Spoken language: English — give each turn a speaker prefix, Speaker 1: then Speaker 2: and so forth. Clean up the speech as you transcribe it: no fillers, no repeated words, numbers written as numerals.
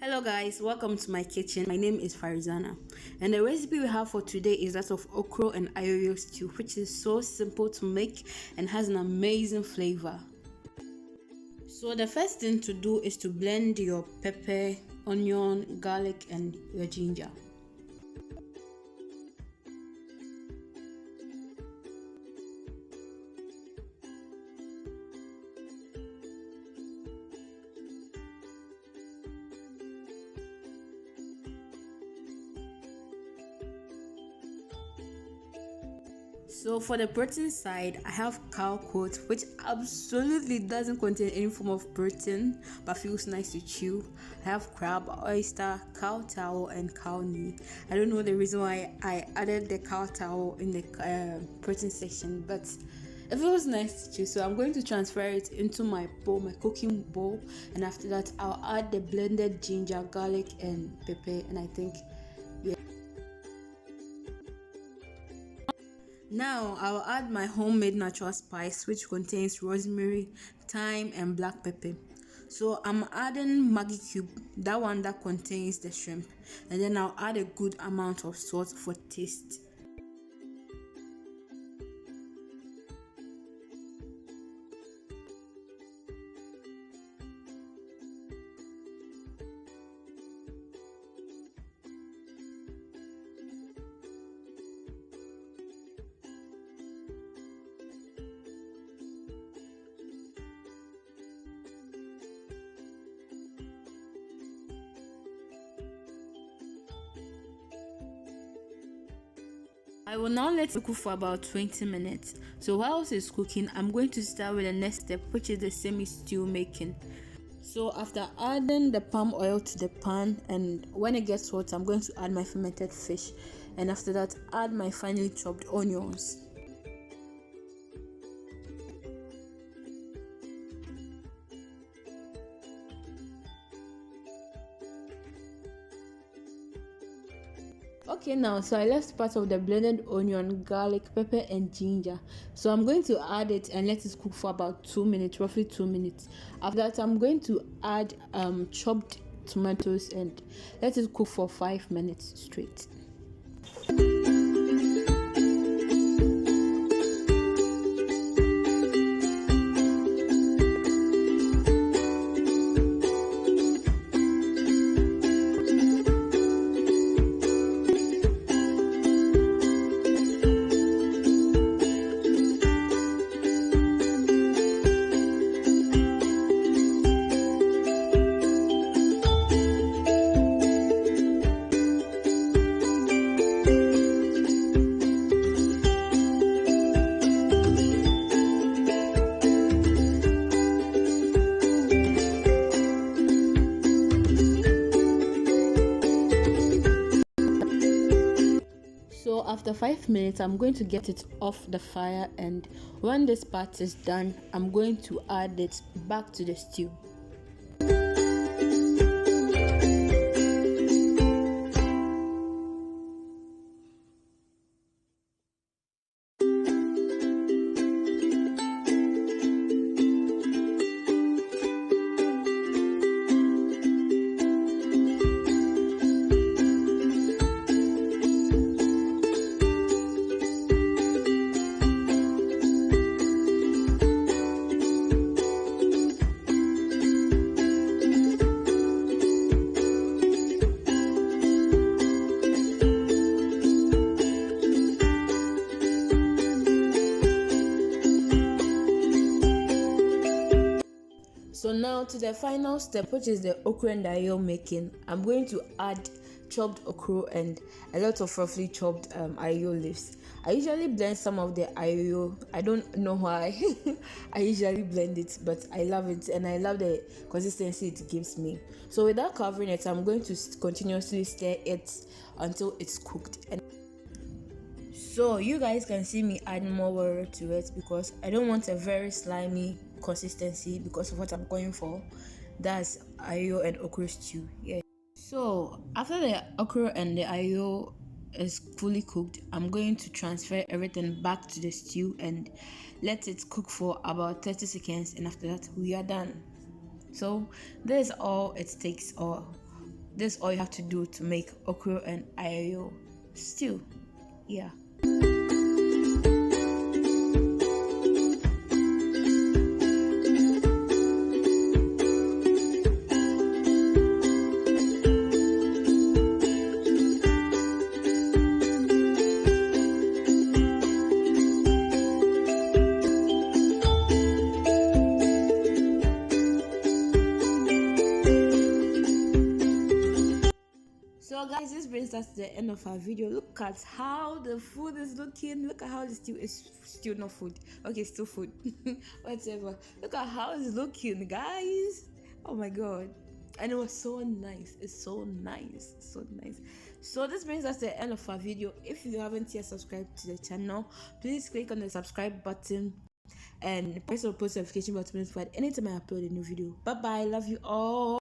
Speaker 1: Hello guys, welcome to my kitchen. My name is Farizana and the recipe we have for today is that of okro and ayoyo stew, which is so simple to make and has an amazing flavor. So the first thing to do is to blend your pepper, onion, garlic and your ginger. So for the protein side, I have cow coat, which absolutely doesn't contain any form of protein but feels nice to chew. I have crab, oyster, cow towel, and cow knee. I don't know the reason why I added the cow towel in the protein section, but it feels nice to chew. So I'm going to transfer it into my bowl, my cooking bowl, and after that I'll add the blended ginger, garlic, and pepper, and I think now I'll add my homemade natural spice, which contains rosemary, thyme and black pepper. So I'm adding Maggi cube, that one that contains the shrimp, and then I'll add a good amount of salt for taste. I will now let it cook for about 20 minutes. So whilst it's cooking, I'm going to start with the next step, which is the semi-stew making. So after adding the palm oil to the pan, and when it gets hot, I'm going to add my fermented fish, and after that add my finely chopped onions. Okay, now so I left part of the blended onion, garlic, pepper and ginger. So I'm going to add it and let it cook for about 2 minutes, roughly 2 minutes. After that I'm going to add chopped tomatoes and let it cook for 5 minutes straight. So after 5 minutes, I'm going to get it off the fire, and when this part is done, I'm going to add it back to the stew. So now to the final step, which is the okro and ayoyo making. I'm going to add chopped okro and a lot of roughly chopped ayoyo leaves. I usually blend some of the ayoyo. I don't know why. I usually blend it, but I love it and I love the consistency it gives me. So without covering it, I'm going to continuously stir it until it's cooked. And so you guys can see me adding more water to it because I don't want a very slimy consistency because of what I'm going for. That's ayoyo and okra stew. Yeah. So after the okra and the ayoyo is fully cooked, I'm going to transfer everything back to the stew and let it cook for about 30 seconds, and after that we are done. So this is all it takes, or This is all you have to do to make okro and ayoyo stew. Yeah. So guys, this brings us to the end of our video. Look at how the food is looking. Look at how the stew is still not food. Okay, still food. Whatever. Look at how it's looking, guys. Oh my god. And it was so nice. It's so nice. So nice. So this brings us to the end of our video. If you haven't yet subscribed to the channel, please click on the subscribe button and press the post notification button for anytime I upload a new video. Bye bye. Love you all.